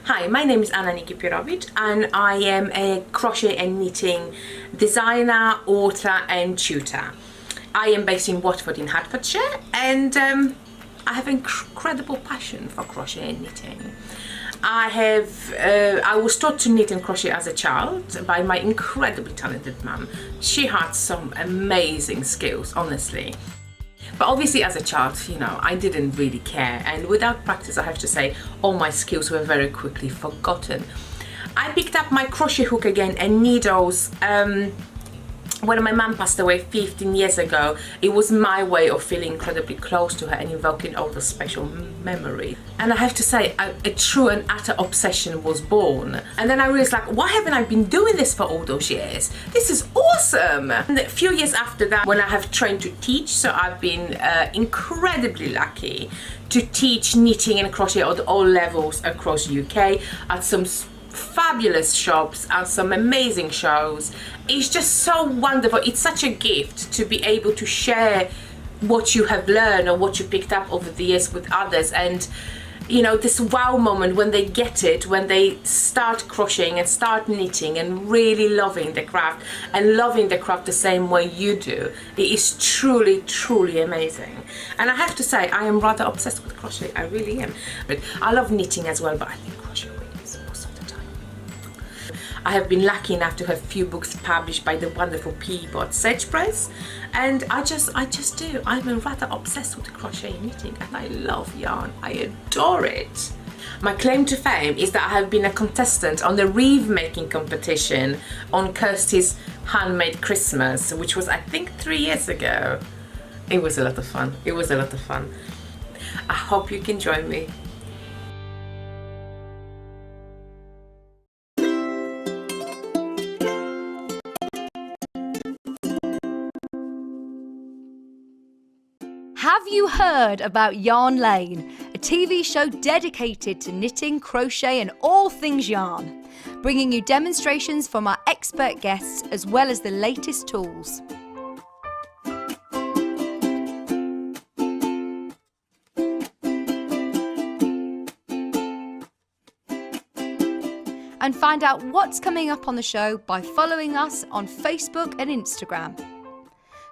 Hi, my name is Nikipirowicz and I am a crochet and knitting designer, author and tutor. I am based in Watford in Hertfordshire and I have an incredible passion for crochet and knitting. I was taught to knit and crochet as a child by my incredibly talented mum. She had some amazing skills, honestly. But obviously as a child, I didn't really care, and without practice I have to say all my skills were very quickly forgotten. I picked up my crochet hook again and needles when my mum passed away 15 years ago. It was my way of feeling incredibly close to her and invoking all the special memories. And I have to say, a true and utter obsession was born. And then I realized, why haven't I been doing this for all those years? This is awesome! And a few years after that, when I have trained to teach, so I've been incredibly lucky to teach knitting and crochet at all levels across UK at some fabulous shops and some amazing shows. It's just so wonderful. It's such a gift to be able to share what you have learned or what you picked up over the years with others, and this wow moment when they get it, when they start crocheting and start knitting and really loving the craft and loving the craft the same way you do. It is truly, truly amazing. And I have to say, I am rather obsessed with crochet. I really am. But I love knitting as well, but I think crochet wins most of the time. I have been lucky enough to have a few books published by the wonderful Peabody Sedge Press, and I just do. I'm rather obsessed with crochet and knitting, and I love yarn. I adore it. My claim to fame is that I have been a contestant on the wreath making competition on Kirsty's Handmade Christmas, which was I think 3 years ago. It was a lot of fun. It was a lot of fun. I hope you can join me. Have you heard about Yarn Lane, a TV show dedicated to knitting, crochet and all things yarn, bringing you demonstrations from our expert guests as well as the latest tools. And find out what's coming up on the show by following us on Facebook and Instagram.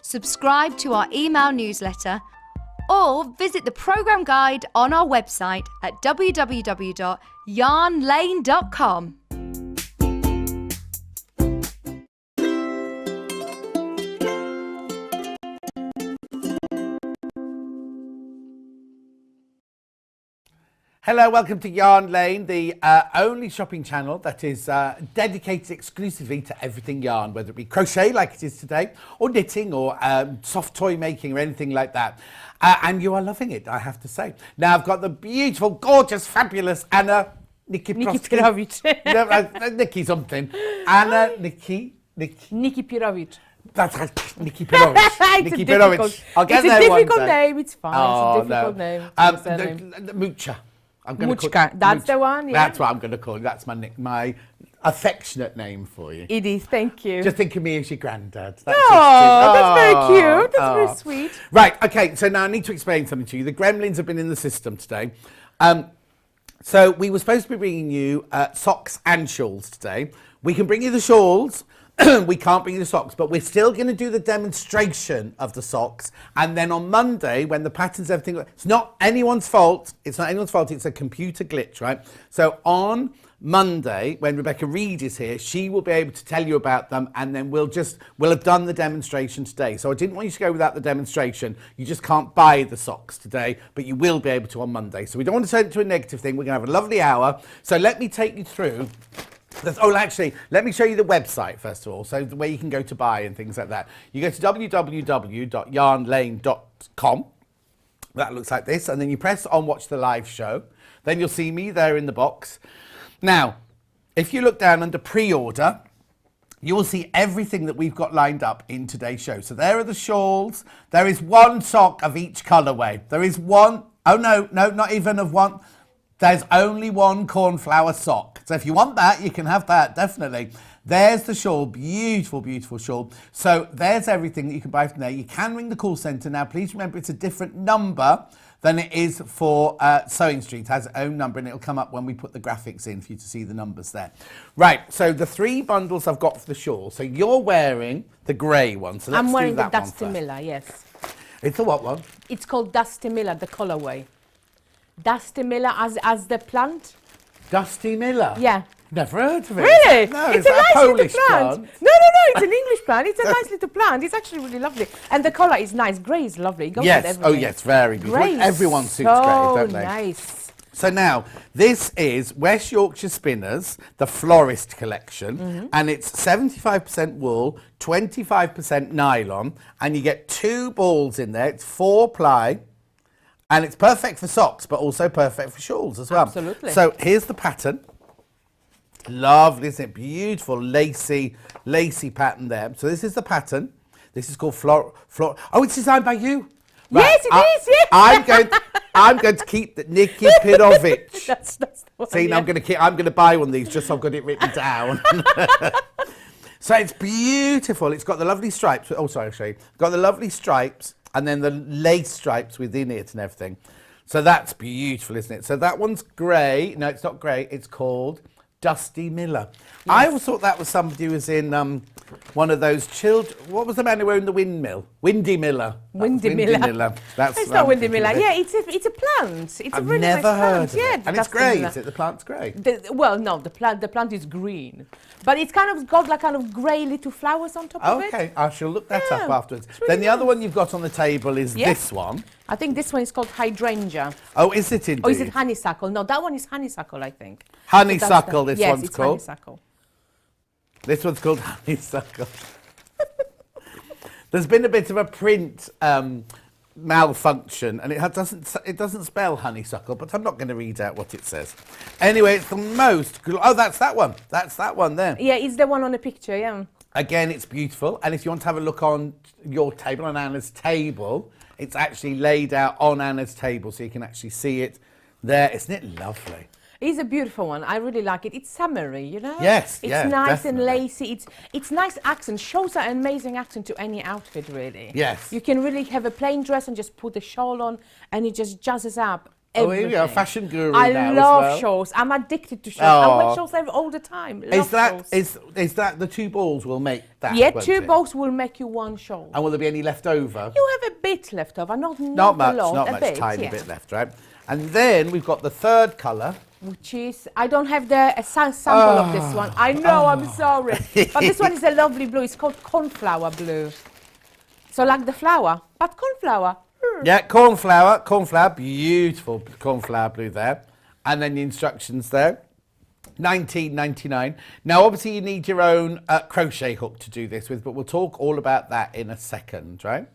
Subscribe to our email newsletter or visit the programme guide on our website at www.yarnlane.com. Hello, welcome to Yarn Lane, the only shopping channel that is dedicated exclusively to everything yarn, whether it be crochet like it is today, or knitting, or soft toy making, or anything like that. And you are loving it, I have to say. Now I've got the beautiful, gorgeous, fabulous Nikipirowicz. Nikki something. Nikipirowicz. That's right, Nikipirowicz. Nikipirowicz. I'll get it's there a one difficult day. name, it's fine. Oh, it's a difficult no. name. Mucha. Muchka, that's the one, yeah? That's what I'm going to call it. That's my affectionate name for you. It is, thank you. Just think of me as your granddad. That's very cute. That's very sweet. Right, okay, so now I need to explain something to you. The gremlins have been in the system today. So we were supposed to be bringing you socks and shawls today. We can bring you the shawls. We can't bring you the socks, but we're still going to do the demonstration of the socks. And then on Monday, when the patterns, everything, it's not anyone's fault. It's not anyone's fault. It's a computer glitch, right? So on Monday, when Rebecca Reed is here, she will be able to tell you about them, and then we'll have done the demonstration today. So I didn't want you to go without the demonstration. You just can't buy the socks today, but you will be able to on Monday. So we don't want to turn it into a negative thing. We're going to have a lovely hour. So let me take you through. Actually, let me show you the website first of all, so where you can go to buy and things like that. You go to www.yarnlane.com. That looks like this, and then you press on watch the live show. Then you'll see me there in the box. Now, if you look down under pre-order, you will see everything that we've got lined up in today's show. So there are the shawls. There is one sock of each colourway. There is one, oh no, not even of one. There's only one cornflower sock. So if you want that, you can have that, definitely. There's the shawl, beautiful, beautiful shawl. So there's everything that you can buy from there. You can ring the call centre. Now, please remember it's a different number than it is for Sewing Street. It has its own number and it'll come up when we put the graphics in for you to see the numbers there. Right, so the 3 bundles I've got for the shawl. So you're wearing the grey one. So let's I'm wearing do the that one Dusty first. Miller, yes. It's the what one? It's called Dusty Miller, the colorway. Dusty Miller as the plant. Dusty Miller? Yeah. Never heard of it. Really? No, it's is a that nice Polish little plant. plant? No, it's an English plant. It's a nice little plant. It's actually really lovely. And the colour is nice. Grey is lovely. It goes with Yes, everything. oh yes, very beautiful. Grey is Everyone suits so grey, don't they? Nice. So now, this is West Yorkshire Spinners, the Florist collection, and it's 75% wool, 25% nylon, and you get 2 balls in there. It's 4 ply, and it's perfect for socks, but also perfect for shawls as well. Absolutely. So here's the pattern. Lovely, isn't it? Beautiful, lacy pattern there. So this is the pattern. This is called Oh, it's designed by you. Yes, it is, yes. I'm going to keep the Nikipirowicz. That's the one, See, yeah. I'm going to buy one of these just so I've got it written down. So it's beautiful. It's got the lovely stripes. Oh, sorry, I'll show you. Got the lovely stripes and then the lace stripes within it and everything. So that's beautiful, isn't it? So that one's grey. No, it's not grey. It's called Dusty Miller. Yes. I always thought that was somebody who was in one of those children. What was the man who owned the windmill? Windy Miller. Windy Miller. That's It's not Windy Miller. Yeah, it's a plant. It's I've a really never nice heard plant. of Yeah, it. And it's Dusty grey, Miller. is it? The plant's grey. Well, no, the plant is green, but it's kind of got like kind of grey little flowers on top of it. Okay, I shall look that up Yeah, afterwards. it's really Then the other nice. one you've got on the table is Yeah. this one. I think this one is called hydrangea. Oh, is it indeed? Or is it honeysuckle? No, that one is honeysuckle, I think. Honeysuckle, this yes, one's it's called. honeysuckle. This one's called honeysuckle. There's been a bit of a print malfunction, and it doesn't spell honeysuckle, but I'm not going to read out what it says. Anyway, it's the most. Oh, that's that one. That's that one there. Yeah, it's the one on the picture. Yeah. Again, it's beautiful, and if you want to have a look on your table, on Anna's table, it's actually laid out on Anna's table, so you can actually see it there. Isn't it lovely? It's a beautiful one. I really like it. It's summery, you know? Yes, it's yeah, nice definitely. and lacy. It's nice accent. Shows an amazing accent to any outfit, really. Yes. You can really have a plain dress and just put a shawl on, and it just jazzes up Oh, everything. here we are, fashion guru I now love as well. shawls. I'm addicted to shawls. I Oh. wear shawls all the time. Love shawls. Is that the 2 balls will make that? Yeah, won't 2 it? balls will make you 1 shawl. And will there be any left over? You have a bit left over, not Not a lot, not a much, bit, tiny yeah. bit left, right? And then we've got the 3rd colour. Which is, I don't have a sample of this one. I know, I'm sorry. But this one is a lovely blue. It's called cornflower blue. So like the flower, but cornflower. Yeah, cornflower, beautiful cornflower blue there. And then the instructions there. $19.99. Now, obviously, you need your own crochet hook to do this with, but we'll talk all about that in a second, right?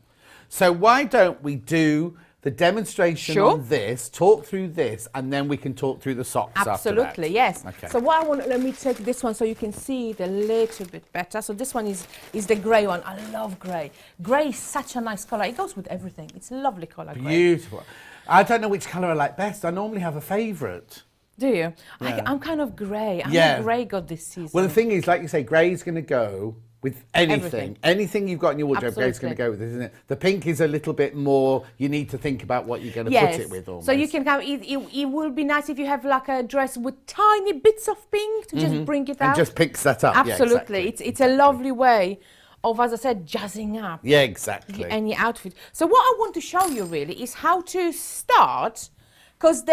So why don't we do the demonstration Sure. on this, talk through this, and then we can talk through the socks after that. Absolutely, yes. Okay. So what I want, let me take this one so you can see it a little bit better. So this one is the grey one. I love grey. Grey is such a nice colour. It goes with everything. It's a lovely colour, grey. Beautiful. I don't know which colour I like best. I normally have a favourite. Do you? Yeah. I'm kind of grey. I'm Yeah. a grey god this season. Well, the thing is, like you say, grey's going to go with anything. Everything. Anything you've got in your wardrobe, grey's going Absolutely. to go with, isn't it? The pink is a little bit more, you need to think about what you're going to put it with almost. So you can have, it will be nice if you have like a dress with tiny bits of pink to just bring it out. And just picks that up. Yeah, Absolutely. exactly. It's a lovely way of, as I said, jazzing up Yeah, exactly. any outfit. So what I want to show you really is how to start, because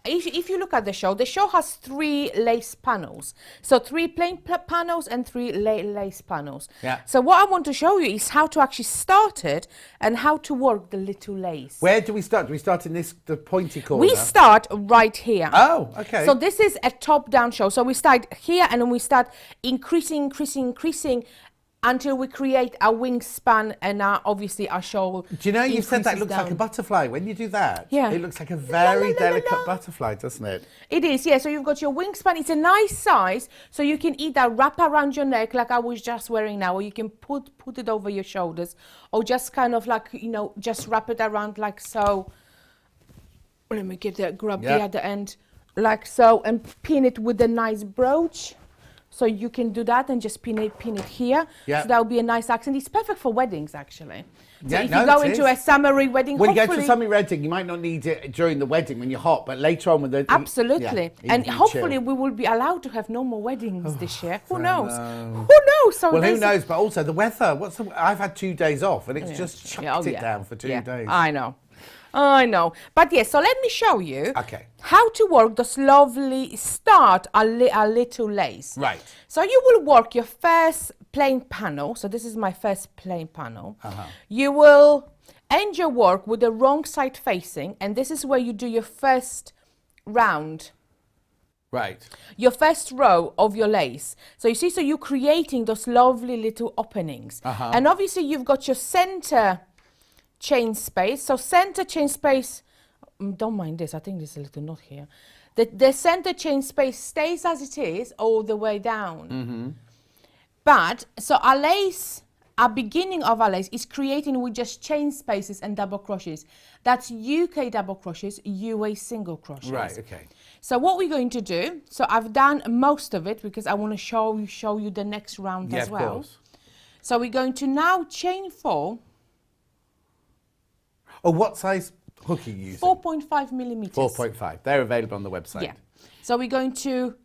if you look at the show has 3 lace panels. So 3 plain panels and 3 lace panels. Yeah. So what I want to show you is how to actually start it and how to work the little lace. Where do we start? Do we start in the pointy corner? We start right here. Oh, okay. So this is a top-down show. So we start here and then we start increasing until we create a wingspan and obviously our shawl. Do you know, you said that increases looks like a down. butterfly. When you do that, Yeah. it looks like a very la, la, delicate la. butterfly, doesn't it? It is, yeah. So you've got your wingspan. It's a nice size, so you can either wrap around your neck like I was just wearing now, or you can put it over your shoulders, or just kind of like, just wrap it around like so. Let me grab Yeah. the other end, like so, and pin it with a nice brooch. So you can do that and just pin it here. Yeah. So that would be a nice accent. It's perfect for weddings, actually. So Yeah, if no, you go it into is. a summery wedding, When you go to hopefully... a summer wedding, you might not need it during the wedding when you're hot, but later on with the... Absolutely. Yeah, And you can hopefully chill. we will be allowed to have no more weddings this year. Who I knows? know. Who knows? So Well, who there's- knows? But also the weather. I've had 2 days off and it's Yeah, just sure. chucked Oh, it yeah. down for 2 Yeah, days. I know. I know. But yes, so let me show you Okay. how to work this lovely start a little lace. Right. So you will work your first plain panel. So this is my first plain panel. You will end your work with the wrong side facing, and this is where you do your first round. Right. Your first row of your lace. So you see, so you're creating those lovely little openings. And obviously you've got your center chain space. So center chain space, don't mind this, I think there's a little knot here. The center chain space stays as it is all the way down. But, so our lace, our beginning of our lace is creating with just chain spaces and double crochets. That's UK double crochets, UA single crochets. Right, okay. So what we're going to do, so I've done most of it because I want to show you the next round Yeah, as of well. course. So we're going to now chain 4, Oh, what size hook are you using? 4.5 millimeters. 4.5. They're available on the website. Yeah. So we're going to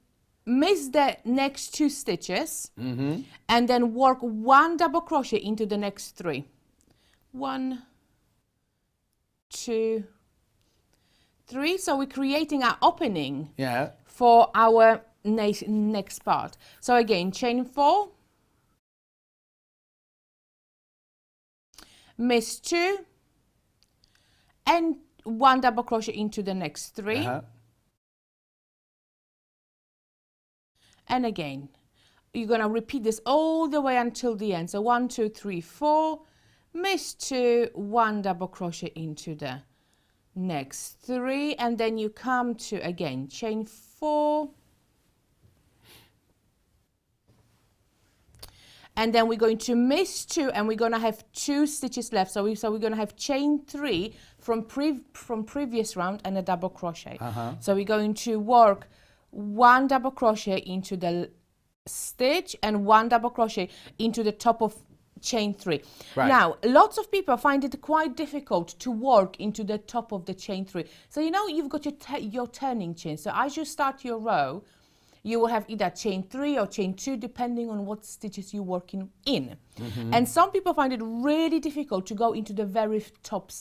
miss the next 2 stitches and then work 1 double crochet into the next 3. 1, 2, 3. So we're creating our opening Yeah. for our next part. So again, chain 4, miss 2, and 1 double crochet into the next 3. And again, you're going to repeat this all the way until the end. So 1, 2, 3, 4, miss 2, 1 double crochet into the next 3, and then you come to, again, chain 4, and then we're going to miss 2, and we're going to have 2 stitches left. So we're going to have chain 3 from previous round and a double crochet. So we're going to work 1 double crochet into the stitch and 1 double crochet into the top of chain 3. Right. Now, lots of people find it quite difficult to work into the top of the chain 3. So you know you've got your turning chain. So as you start your row, you will have either chain 3 or chain 2 depending on what stitches you're working in. And some people find it really difficult to go into the very top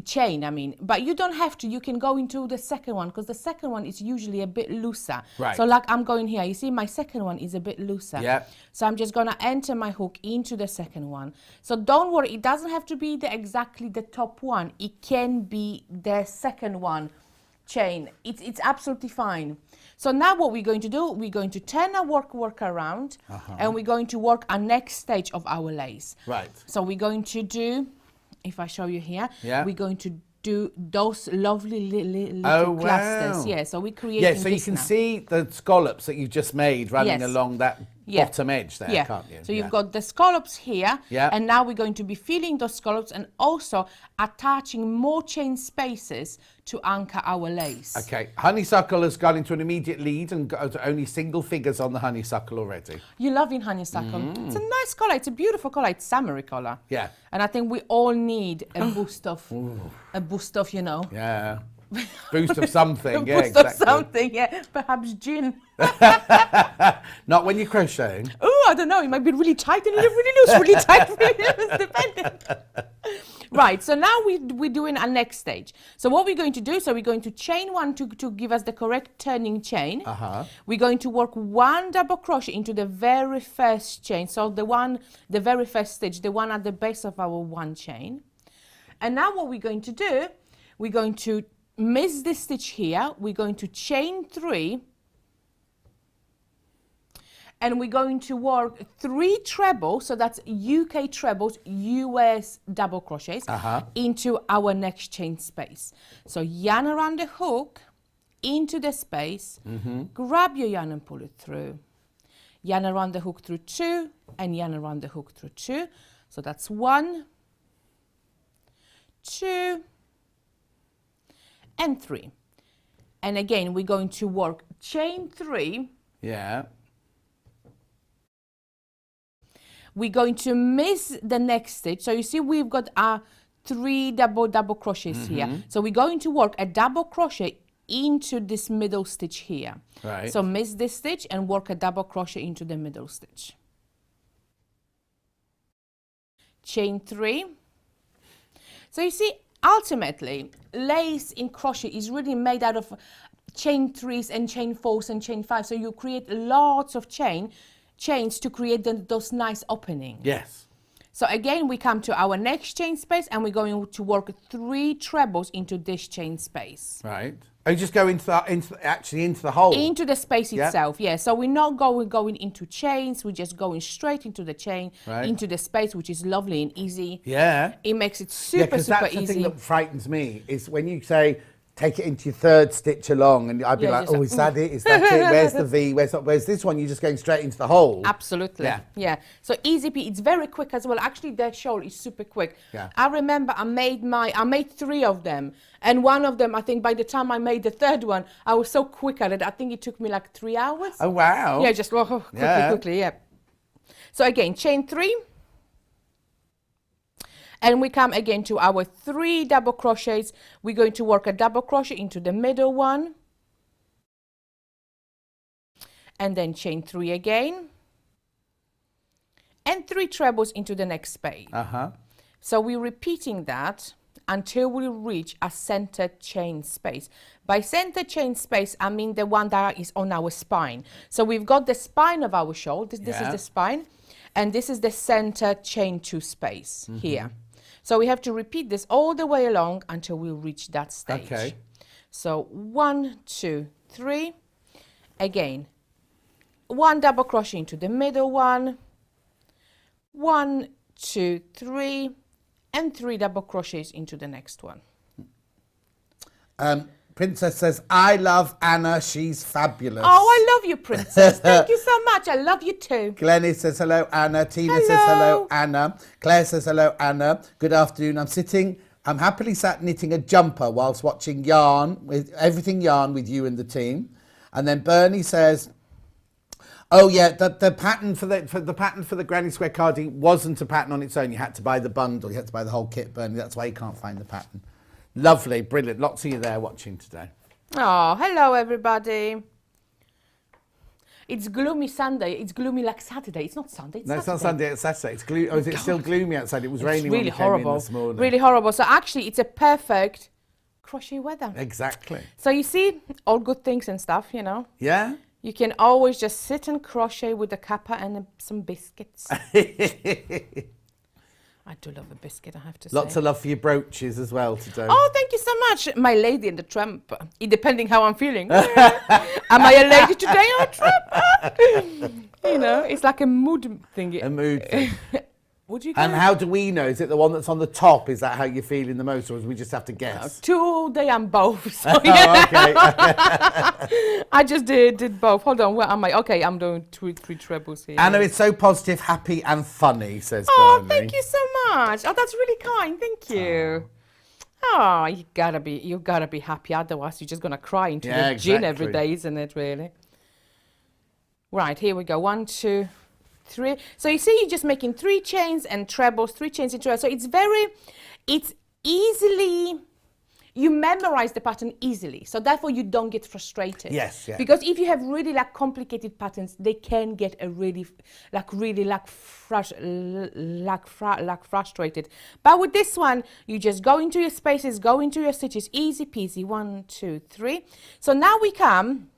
chain, I mean, but you don't have to. You can go into the second one because the second one is usually a bit looser. Right. So like I'm going here, you see my second one is a bit looser. Yeah. So I'm just going to enter my hook into the second one. So don't worry, it doesn't have to be exactly the top one. It can be the second one chain. It's absolutely fine. So now what we're going to do, we're going to turn our work around and we're going to work our next stage of our lace. Right. So we're going to do, if I show you here, Yeah. we're going to do those lovely little clusters. wow. Yeah, so we're creating Yeah, so you this can now. see the scallops that you've just made running Yes. along that Yeah. bottom edge there, can't you? So you've got the scallops here, Yeah. and now we're going to be filling those scallops and also attaching more chain spaces to anchor our lace. Okay, honeysuckle has gone into an immediate lead and got to only single figures on the honeysuckle already. You're loving honeysuckle. It's a nice colour. It's a beautiful colour. It's summery colour. Yeah. And I think we all need a boost of, you know. Yeah. Boost of something. A Yeah, boost of exactly. something, yeah. Perhaps gin. Not when you're crocheting. Oh, I don't know. It might be really tight and really loose, really tight, really loose, depending. Right, so now we're doing our next stage. So what we're going to do, so we're going to chain 1 to give us the correct turning chain. We're going to work 1 double crochet into the very first chain. So the very first stitch, the one at the base of our 1 chain. And now what we're going to do, we're going to miss this stitch here. We're going to chain 3. And we're going to work 3 trebles, so that's UK trebles, US double crochets, into our next chain space. So yarn around the hook, into the space, grab your yarn and pull it through. Yarn around the hook through 2, and yarn around the hook through 2. So that's 1, 2, and 3. And again, we're going to work chain 3, Yeah. we're going to miss the next stitch. So you see we've got our 3 double crochets here. So we're going to work a double crochet into this middle stitch here. Right. So miss this stitch and work a double crochet into the middle stitch. Chain 3. So you see, ultimately, lace in crochet is really made out of chain 3s and chain 4s and chain 5. So you create lots of chains to create those nice openings. Yes. So again, we come to our next chain space and we're going to work 3 trebles into this chain space. Right. Oh, you just go into the hole. Into the space itself, yeah. So we're not going into chains, we're just going straight into the chain, into the space, which is lovely and easy. Yeah. It makes it super that's easy. the thing that frightens me, is when you say, take it into your 3rd stitch along, and I'd be like, oh, is that it? Is that it? Where's the V? Where's this one? You're just going straight into the hole. Absolutely. Yeah. So easy peasy. It's very quick as well. Actually, the shawl is super quick. Yeah. I remember I made 3 of them, and one of them, I think by the time I made the 3rd one, I was so quick at it. I think it took me like 3 hours. Oh wow. Yeah, just quickly. Yeah. So again, chain 3. And we come again to our 3 double crochets. We're going to work a double crochet into the middle one. And then chain 3 again. And 3 trebles into the next space. So we're repeating that until we reach a centered chain space. By centered chain space, I mean the one that is on our spine. So we've got the spine of our shawl. This is the spine. And this is the center chain 2 space here. So we have to repeat this all the way along until we reach that stage. Okay. So 1, 2, 3. Again, 1 double crochet into the middle one. 1, 2, 3, and 3 double crochets into the next one. Princess says, I love Anna, she's fabulous. Oh, I love you, Princess. Thank you so much. I love you too. Glennie says hello, Anna. Tina says hello, Anna. Claire says hello, Anna. Good afternoon. I'm happily sat knitting a jumper whilst watching everything yarn with you and the team. And then Bernie says, oh yeah, the pattern for the Granny Square cardi wasn't a pattern on its own. You had to buy the bundle. You had to buy the whole kit, Bernie. That's why you can't find the pattern. Lovely, brilliant. Lots of you there watching today. Oh, hello everybody. It's gloomy Sunday. It's gloomy like Saturday. It's not Sunday. It's Saturday. It's not Sunday. It's Saturday. It's is it still gloomy outside? It was raining really when we came in this morning. Really horrible. So actually, it's a perfect crochet weather. Exactly. So you see, all good things and stuff, you know. Yeah. You can always just sit and crochet with a cuppa and some biscuits. I do love a biscuit, I have to say. Lots of love for your brooches as well today. Oh, thank you so much. My lady and the tramp. Depending how I'm feeling. Am I a lady today or a tramp? You know, it's like a mood thing. A mood thing. Would you And how do we know? Is it the one that's on the top? Is that how you're feeling the most, or do we just have to guess? Today I'm both. So okay. I just did both. Hold on, where am I? Okay, I'm doing 3 trebles here. Anna is so positive, happy, and funny, says Oh, Bernie. thank you so much. Oh, that's really kind. Thank you. Oh, you gotta be happy. Otherwise, you're just gonna cry into the gin every day, isn't it? Really. Right, here we go. 1, 2, 3. So you see, you're just making 3 chains and trebles, 3 chains and trebles. So it's easily, you memorize the pattern easily. So therefore you don't get frustrated. Yes, yeah. Because if you have really like complicated patterns, they can get frustrated. But with this one, you just go into your spaces, go into your stitches, easy peasy. 1, 2, 3. So now we come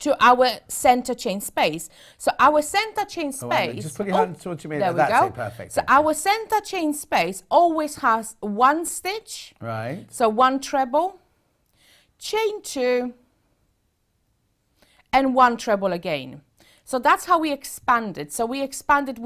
to our center chain space. So our center chain space. Just put your hand towards your there we That's go. it, perfect. So our center chain space always has 1 stitch. Right. So 1 treble, chain 2, and 1 treble again. So that's how we expanded. So we expanded,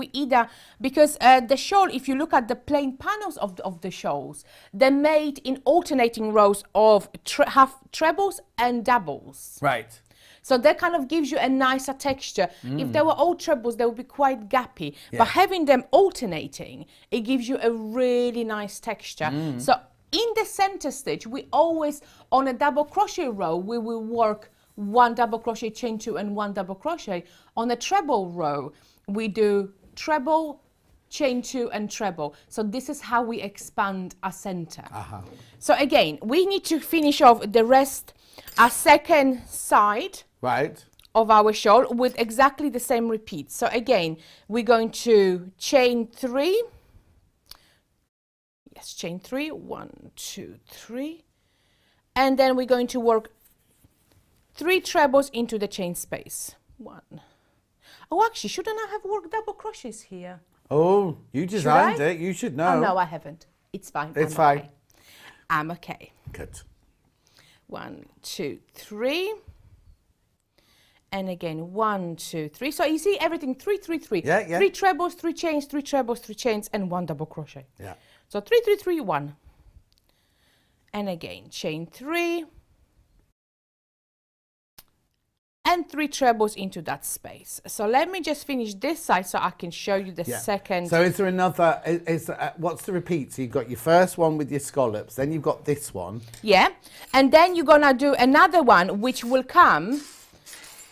because the shawl, if you look at the plain panels of the shawls, they're made in alternating rows of half trebles and doubles. Right. So that kind of gives you a nicer texture. If they were all trebles, they would be quite gappy. Yeah. But having them alternating, it gives you a really nice texture. So in the center stitch, we always, on a double crochet row, we will work 1 double crochet, chain 2, and 1 double crochet. On a treble row, we do treble, chain 2 and treble. So this is how we expand our center. So again, we need to finish off the rest, our second side Right. of our shawl with exactly the same repeat. So again, we're going to chain 3. Yes, chain 3, 1, 2, 3. And then we're going to work 3 trebles into the chain space. 1. Oh, actually, shouldn't I have worked double crochets here? Oh, you designed I? it. You should know. Oh, no, I haven't. It's fine. It's I'm fine. Okay. I'm okay. Good. 1, 2, 3. And again, 1, 2, 3. So you see everything 3, 3, 3. Yeah, yeah. 3 trebles, 3 chains, 3 trebles, 3 chains, and 1 double crochet. Yeah. So 3, 3, 3, 1. And again, chain 3. And 3 trebles into that space. So let me just finish this side so I can show you the second. So is there another, what's the repeat? So you've got your first one with your scallops, then you've got this one. Yeah, and then you're gonna do another one which will come,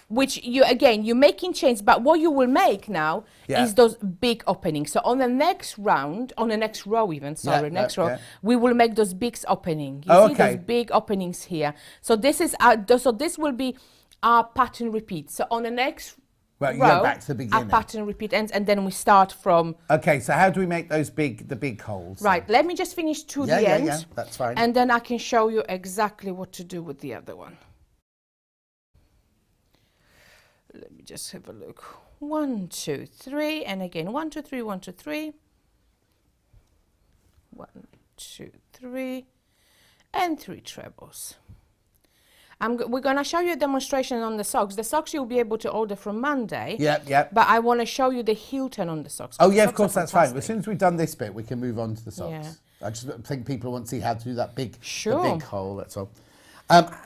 which you're making chains, but what you will make now is those big openings. So on the next round, on the next row even, next row, we will make those big openings. You see those big openings here. So this is, so this will be our pattern repeat. So on the next Well, you row, go back to the beginning. our pattern repeat ends, and then we start from. Okay, so how do we make those the big holes? Right, let me just finish to the end. Yeah, that's fine. And then I can show you exactly what to do with the other one. Let me just have a look. 1, 2, 3, and again 1, 2, 3, 1, 2, 3. 1, 2, 3, and 3 trebles. We're going to show you a demonstration on the socks. The socks you'll be able to order from Monday. Yeah. But I want to show you the heel turn on the socks. Oh, The yeah, of socks course, are that's fine. fantastic. As soon as we've done this bit, we can move on to the socks. Yeah. I just think people want to see how to do that big, Sure. the big hole, that's all.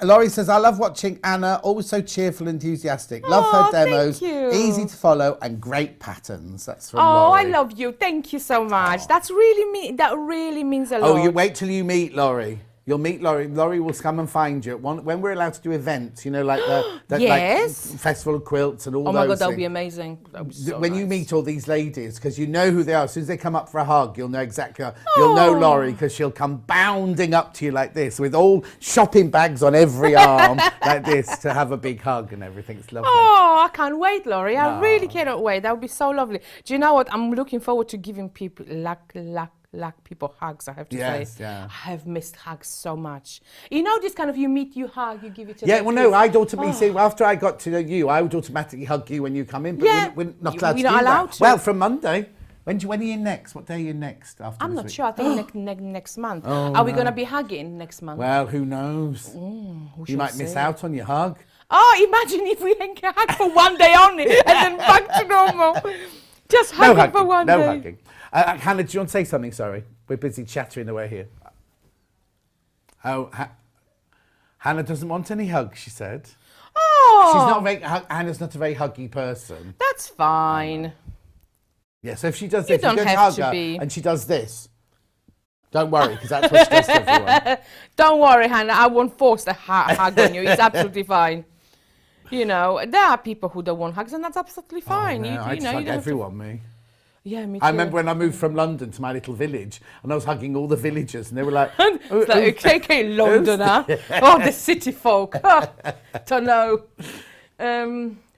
Laurie says, I love watching Anna, always so cheerful and enthusiastic. Love her demos, thank you. easy to follow and great patterns. That's from Oh, Laurie. I love you. Thank you so much. That really means a lot. Oh, you wait till you meet Laurie. You'll meet Laurie. Laurie will come and find you. When we're allowed to do events, you know, like Yes. like Festival of Quilts and all Oh those my God, that would things. be amazing. That would be so When you nice. meet all these ladies, because you know who they are, as soon as they come up for a hug, you'll know exactly. You'll know Laurie because she'll come bounding up to you like this with all shopping bags on every arm like this to have a big hug and everything. It's lovely. Oh, I can't wait, Laurie. I really cannot wait. That would be so lovely. Do you know what? I'm looking forward to giving people people hugs, I have to say. Yeah. I have missed hugs so much. You know this kind of you meet, you hug, you give it to Yeah, them, well, no, kiss. I'd automatically see, after I got to know you, I would automatically hug you when you come in, but Yeah. we're not allowed to You're do not allowed that. to. Well, from Monday. When are you in next? What day are you next? After I'm this not week? sure. I think next month. Oh, Are we going to be hugging next month? Well, who knows? We You shall might miss see. out on your hug. Oh, imagine if we can hug for one day only and then back to normal. Just hugging for one no day. hugging. Hannah, do you want to say something? Sorry, we're busy chattering away here. Oh, Hannah doesn't want any hugs, she said. Oh, She's not very, Hannah's not a very huggy person. that's fine. Yeah, so if she does You this, don't go have hug to her be. and she does this. Don't worry, because that's what she does to everyone. Don't worry, Hannah. I won't force the hug on you. It's absolutely fine. You know, there are people who don't want hugs, and that's absolutely fine. Oh, no, I you just know, hug you don't have to- everyone, me. Yeah, me too. I remember when I moved from London to my little village, and I was hugging all the villagers, and they were like, It's like, okay, Londoner. Oh, the city folk. Don't know.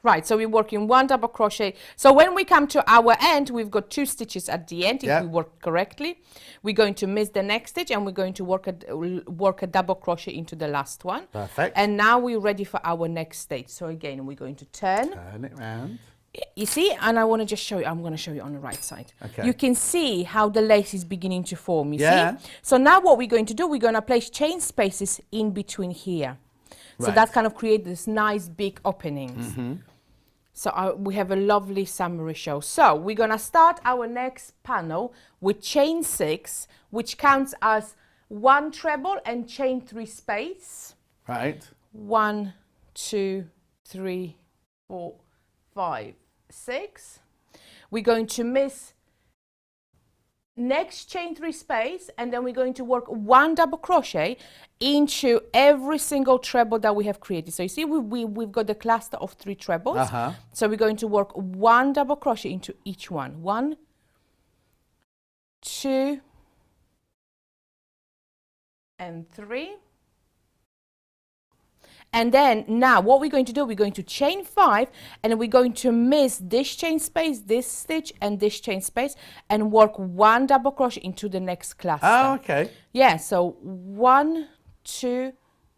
Right, so we're working 1 double crochet. So when we come to our end, we've got 2 stitches at the end. If we work correctly, we're going to miss the next stitch, and we're going to work a double crochet into the last one. Perfect. And now we're ready for our next stage. So again, we're going to turn. Turn it round. You see, and I want to just show you, I'm going to show you on the right side. Okay. You can see how the lace is beginning to form, you Yeah. see? So now what we're going to do, we're going to place chain spaces in between here. So Right. that kind of creates this nice big openings. So we have a lovely summary show. So we're going to start our next panel with chain 6, which counts as 1 treble and chain 3 space. Right. 1, 2, 3, 4, 5, 6. We're going to miss next chain 3 space, and then we're going to work 1 double crochet into every single treble that we have created. So you see we've got the cluster of 3 trebles. So we're going to work 1 double crochet into each one. 1, 2, and 3. And then now what we're going to do, we're going to chain 5, and we're going to miss this chain space, this stitch, and this chain space, and work 1 double crochet into the next cluster. Oh, okay. Yeah, so 1, 2,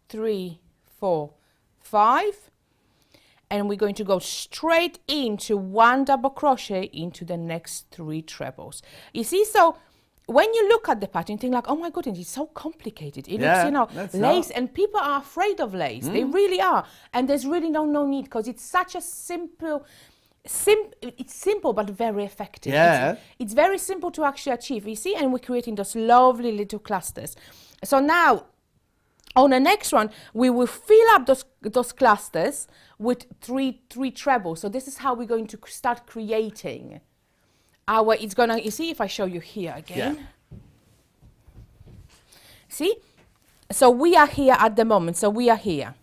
3, 4, 5. And we're going to go straight into 1 double crochet into the next 3 trebles. You see, so when you look at the pattern, you think like, oh my goodness, it's so complicated. It looks, you know, lace, and people are afraid of lace. They really are. And there's really no need, because it's such a simple, it's simple but very effective. Yeah. It's very simple to actually achieve, you see, and we're creating those lovely little clusters. So now, on the next one, we will fill up those clusters with three trebles. So this is how we're going to start creating our, it's gonna, you see, if I show you here again. Yeah. See? So we are here at the moment, so we are here.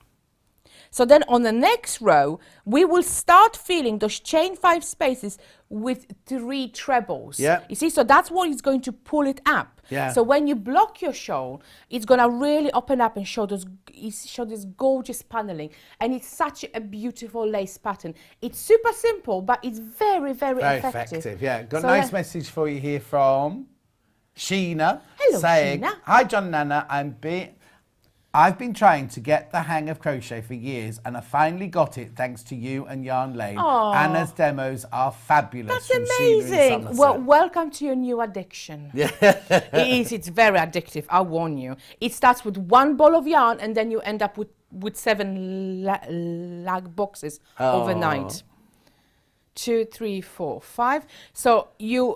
So then on the next row, we will start filling those chain 5 spaces with 3 trebles. Yeah. You see, so that's what is going to pull it up. Yeah. So when you block your shawl, it's gonna really open up and show this gorgeous paneling, and it's such a beautiful lace pattern. It's super simple, but it's very, very effective. Yeah, got so a nice message for you here from Sheena. Hello, saying, Sheena. Hi John and Anna, I've been trying to get the hang of crochet for years, and I finally got it thanks to you and Yarn Lane. Aww. Anna's demos are fabulous. That's from Sheena in amazing. Somerset. Well, welcome to your new addiction. Yeah. It's very addictive, I warn you. It starts with 1 ball of yarn, and then you end up with 7 lag boxes overnight. 2, 3, 4, 5. So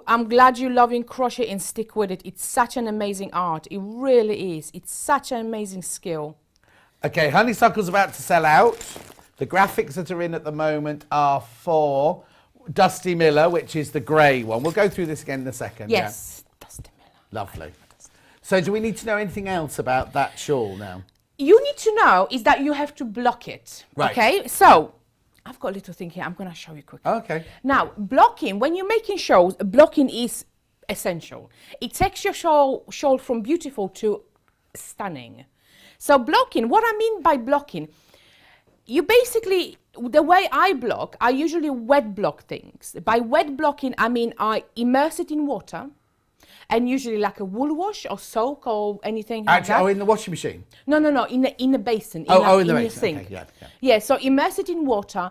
I'm glad you're loving crochet, and stick with it. It's such an amazing art. It really is. It's such an amazing skill. Okay, honeysuckle's about to sell out. The graphics that are in at the moment are for Dusty Miller, which is the grey one. We'll go through this again in a second. Yes, yeah. Dusty Miller. Lovely. So do we need to know anything else about that shawl now? You need to know is that you have to block it. Right. Okay, so I've got a little thing here. I'm going to show you quickly. Okay. Now, blocking, when you're making shawls, blocking is essential. It takes your shawl from beautiful to stunning. So blocking, what I mean by blocking, you basically, the way I block, I usually wet block things. By wet blocking, I mean I immerse it in water, and usually like a wool wash or soak or anything like that. Oh, in the washing machine? No, in a basin. In the basin. Sink. Okay, yeah. Yeah, so immerse it in water.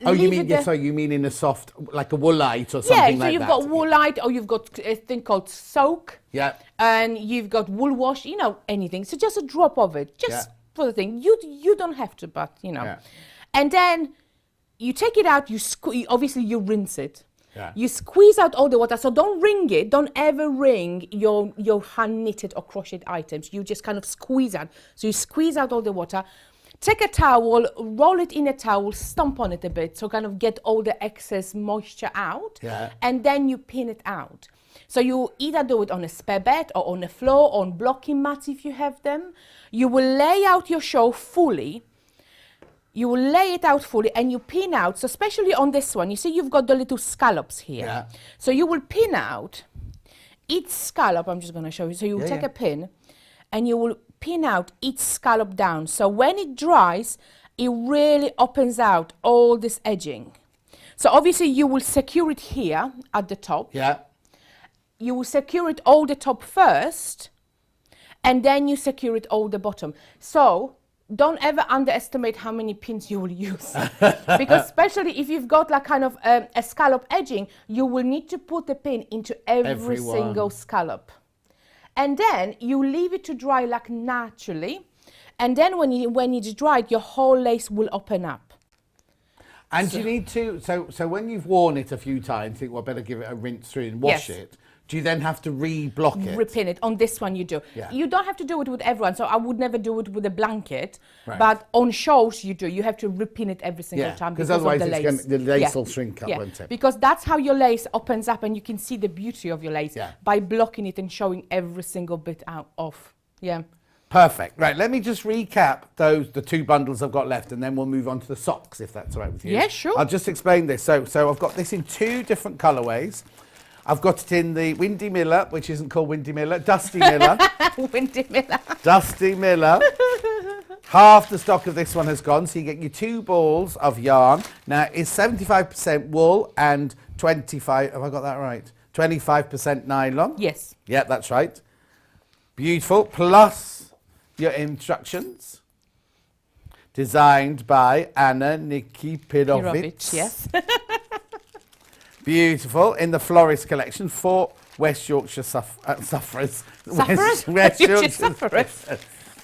Oh, you mean, you mean in a soft, like a woolite or something like that? Yeah, so you've got woolite, or you've got a thing called soak. Yeah. And you've got wool wash, you know, anything. So just a drop of it, just for the thing. You don't have to, but, you know. Yeah. And then you take it out, obviously you rinse it. Yeah. You squeeze out all the water, so don't wring it. Don't ever wring your hand knitted or crocheted items. You just kind of squeeze out. So you squeeze out all the water. Take a towel, roll it in a towel, stomp on it a bit, so kind of get all the excess moisture out. Yeah. And then you pin it out. So you either do it on a spare bed or on a floor, or on blocking mats if you have them. You will lay out your shawl fully. You will lay it out fully, and you pin out. So especially on this one, you see you've got the little scallops here. Yeah. So you will pin out each scallop. I'm just going to show you. So you will take a pin, and you will pin out each scallop down. So when it dries, it really opens out all this edging. So obviously you will secure it here at the top. Yeah. You will secure it all the top first, and then you secure it all the bottom. So don't ever underestimate how many pins you will use. Because especially if you've got like kind of a scallop edging, you will need to put the pin into every single scallop. And then you leave it to dry like naturally. And then when it's dried, your whole lace will open up. And you need to, so when you've worn it a few times, think, well, I better give it a rinse through and wash it. Do you then have to re-block it? Repin it. On this one you do. Yeah. You don't have to do it with everyone, so I would never do it with a blanket. Right. But on shawls you do. You have to repin it every single time because otherwise of the lace. The lace will shrink up, won't it? Because that's how your lace opens up, and you can see the beauty of your lace by blocking it and showing every single bit out off. Yeah. Perfect. Right, let me just recap the 2 bundles I've got left, and then we'll move on to the socks, if that's all right with you. Yeah, sure. I'll just explain this. So I've got this in 2 different colourways. I've got it in the Windy Miller, which isn't called Windy Miller, Dusty Miller. Windy Miller. Dusty Miller. Half the stock of this one has gone, so you get your 2 balls of yarn. Now, it's 75% wool and 25, have I got that right? 25% nylon? Yes. Yeah, that's right. Beautiful. Plus your instructions. Designed by Anna Nikipirowicz. Yes. Beautiful. In the Florist collection for West Yorkshire sufferers. Sufferers? West Yorkshire sufferers.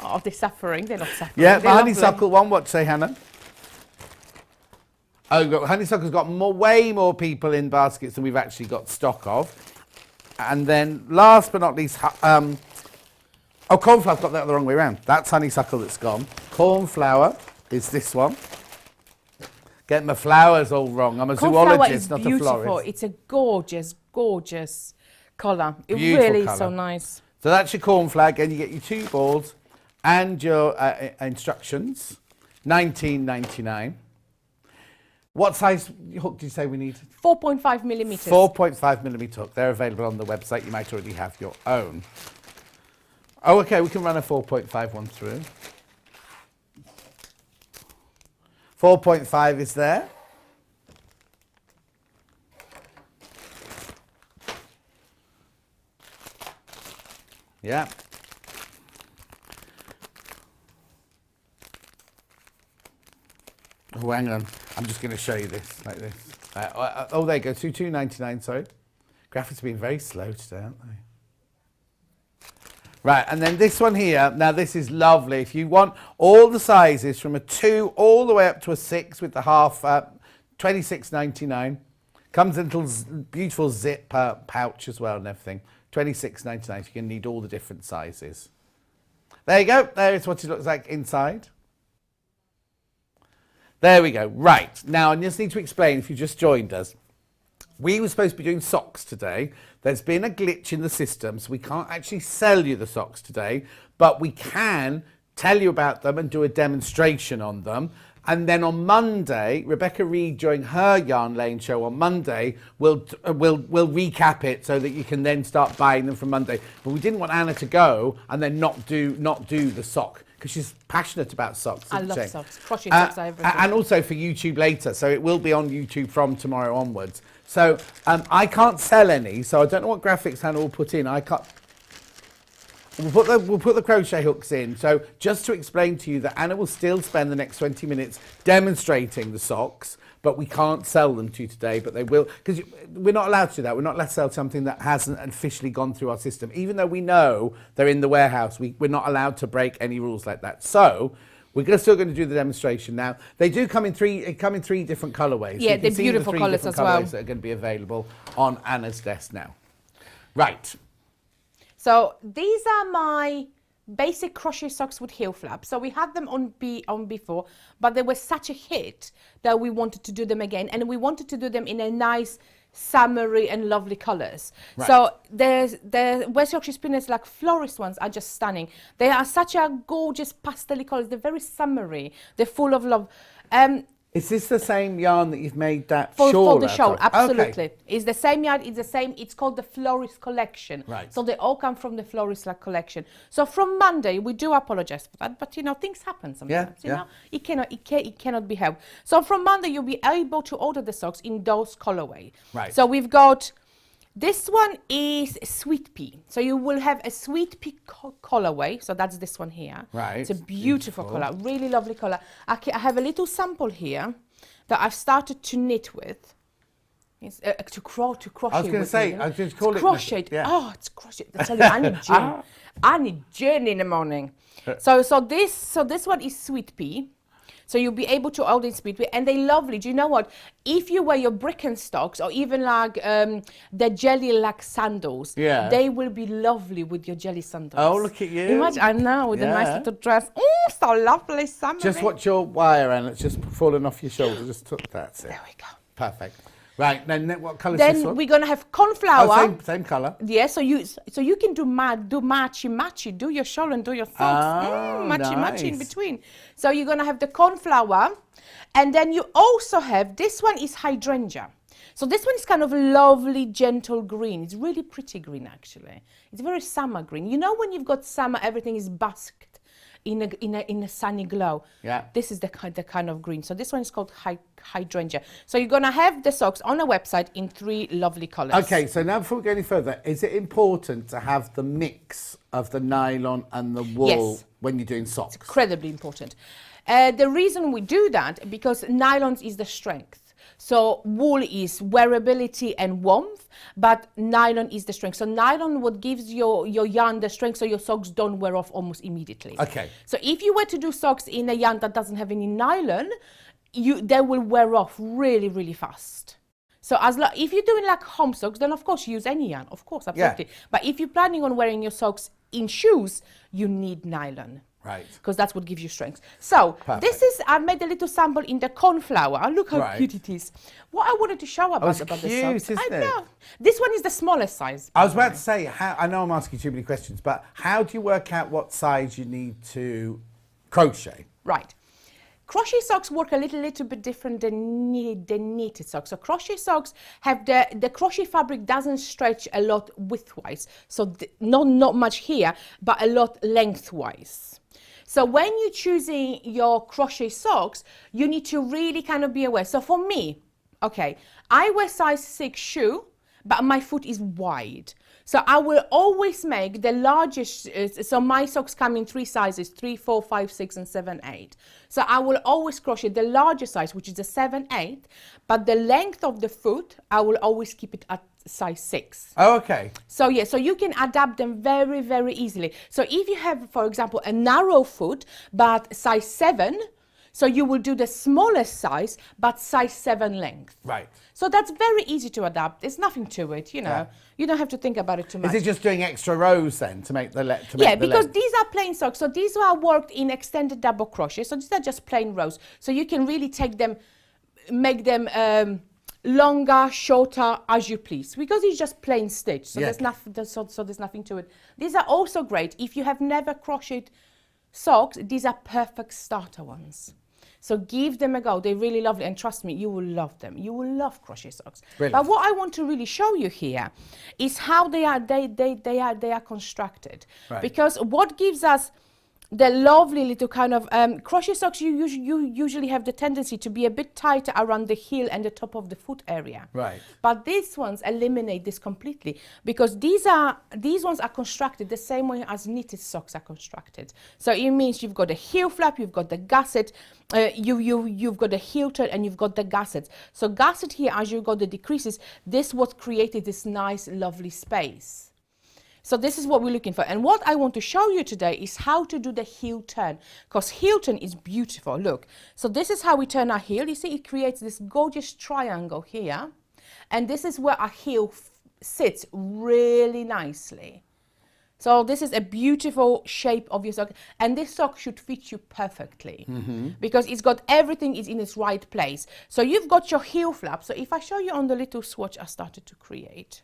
Oh, they're suffering. They're not suffering. Yeah, they're the honeysuckle one. What say, Hannah? Oh, honeysuckle's got way more people in baskets than we've actually got stock of. And then, last but not least, cornflower's got that the wrong way around. That's honeysuckle that's gone. Cornflower is this one. Getting my flowers all wrong. I'm a zoologist, not a florist. It's a gorgeous, gorgeous colour. It Beautiful really colour. is so nice. So that's your cornflower. Again, you get your 2 balls and your instructions. $19.99. What size hook did you say we need? 4.5 millimetres. 4.5 millimetre hook. They're available on the website. You might already have your own. Oh, okay, we can run a 4.5 one through. 4.5 is there. Yeah. Oh, hang on. I'm just going to show you this, like this. Oh, there you go. $2.99, sorry. Graphics have been very slow today, aren't they? Right, and then this one here. Now, this is lovely. If you want all the sizes from a 2 all the way up to a 6 with the half, $26.99. Comes in a little beautiful zip pouch as well and everything. $26.99. You're going to need all the different sizes. There you go. There is what it looks like inside. There we go. Right. Now, I just need to explain, if you just joined us, we were supposed to be doing socks today. There's been a glitch in the system, so we can't actually sell you the socks today, but we can tell you about them and do a demonstration on them. And then on Monday, Rebecca Reed, during her yarn laying show on Monday, will recap it so that you can then start buying them from Monday. But we didn't want Anna to go and then not do the sock, because she's passionate about socks. I love socks. Crochet socks are everything. And also for YouTube later, so it will be on YouTube from tomorrow onwards. So I can't sell any, so I don't know what graphics Hannah will put in. We'll put the crochet hooks in. So just to explain to you that Anna will still spend the next 20 minutes demonstrating the socks, but we can't sell them to you today, but they will, because we're not allowed to do that. We're not allowed to sell something that hasn't officially gone through our system. Even though we know they're in the warehouse, we're not allowed to break any rules like that. So we're still going to do the demonstration now. They do come in three different colourways. Yeah, so they're beautiful colours as well. that are going to be available on Anna's desk now. Right. So these are my basic crochet socks with heel flaps. So we had them on before, but they were such a hit that we wanted to do them again, and we wanted to do them in a nice summery and lovely colours. Right. So the West Yorkshire Spinners, like Florist ones, are just stunning. They are such a gorgeous pastel colours. They're very summery. They're full of love. Is this the same yarn that you've made that for shawl the out shawl, of? absolutely. Okay. It's the same yarn, it's the same, it's called the Florist collection. Right. So they all come from the Florist collection. So from Monday, we do apologize for that, but you know, things happen sometimes. Yeah, You know, it cannot be helped. So from Monday, you'll be able to order the socks in those colorway. Right. So we've got, this one is sweet pea. So you will have a sweet pea colorway. So that's this one here. Right. It's a beautiful color, really lovely color. I have a little sample here that I've started to knit with. It's to crochet. I was going to say, I was going to call it crochet. Yeah. Oh, it's crochet. I tell you, I need gin. I need gin in the morning. So this one is sweet pea. So you'll be able to order in sweet pea, and they're lovely. Do you know what? If you wear your Birkenstocks or even like the jelly-like sandals, yeah, they will be lovely with your jelly sandals. Oh, look at you! Imagine, I know, with a nice little dress. Oh, so lovely, summer. Just watch your wire, and it's just falling off your shoulder. Just took that. There we go. Perfect. Right. Then what colour is this one? Then we're gonna have cornflower. Oh, same colour. Yeah. So you can do matchy. Do your shawl and do your socks. Matchy in between. So you're gonna have the cornflower, and then you also have, this one is hydrangea. So this one is kind of a lovely, gentle green. It's really pretty green, actually. It's very summer green. You know, when you've got summer, everything is basked in a sunny glow. Yeah. This is the kind of green. So this one is called hydrangea. So you're gonna have the socks on a website in 3 lovely colors. Okay, so now before we go any further, is it important to have the mix of the nylon and the wool Yes. when you're doing socks? Incredibly important. The reason we do that, because nylon is the strength. So wool is wearability and warmth, but nylon is the strength. So nylon what gives your yarn the strength, so your socks don't wear off almost immediately. Okay. So if you were to do socks in a yarn that doesn't have any nylon, they will wear off really, really fast. So if you're doing like home socks, then of course use any yarn, of course, absolutely. Yeah. But if you're planning on wearing your socks in shoes, you need nylon. Right. Because that's what gives you strength. So this is, I made a little sample in the cornflower. Look how Right. cute it is. What I wanted to show about, it's the cute, socks. isn't I it? know. This one is the smallest size. I was about to say, I know I'm asking too many questions, but how do you work out what size you need to crochet? Right. Crochet socks work a little bit different than knitted socks. So crochet socks have the crochet fabric doesn't stretch a lot widthwise. So not much here, but a lot lengthwise. So when you're choosing your crochet socks, you need to really kind of be aware. So for me, okay, I wear size 6 shoe, but my foot is wide. So I will always make the largest, so my socks come in 3 sizes, 3, 4, 5, 6, and 7, 8. So I will always crochet the largest size, which is a 7, 8, but the length of the foot, I will always keep it at size 6. Oh, okay. So yeah, so you can adapt them very, very easily. So if you have, for example, a narrow foot, but size 7, so you will do the smallest size, but size 7 length. Right. So that's very easy to adapt. There's nothing to it, you know. Yeah. You don't have to think about it too much. Is it just doing extra rows then to make the because length? these are plain socks. So these are worked in extended double crochet. So these are just plain rows. So you can really take them, make them longer, shorter, as you please, because it's just plain stitch. So there's nothing. So there's nothing to it. These are also great if you have never crocheted socks. These are perfect starter ones. So give them a go. They're really lovely, and trust me, you will love them. You will love crochet socks. Brilliant. But what I want to really show you here is how they are constructed. Right. Because what gives us the lovely little kind of crochet socks, you usually have the tendency to be a bit tighter around the heel and the top of the foot area. Right. But these ones eliminate this completely, because these ones are constructed the same way as knitted socks are constructed. So it means you've got a heel flap, you've got the gusset, you've got the heel turn, and you've got the gusset. So gusset here, as you've got the decreases, this what created this nice, lovely space. So this is what we're looking for. And what I want to show you today is how to do the heel turn, because heel turn is beautiful. Look, so this is how we turn our heel. You see, it creates this gorgeous triangle here. And this is where our heel sits really nicely. So this is a beautiful shape of your sock. And this sock should fit you perfectly because it's got everything is in its right place. So you've got your heel flap. So if I show you on the little swatch I started to create.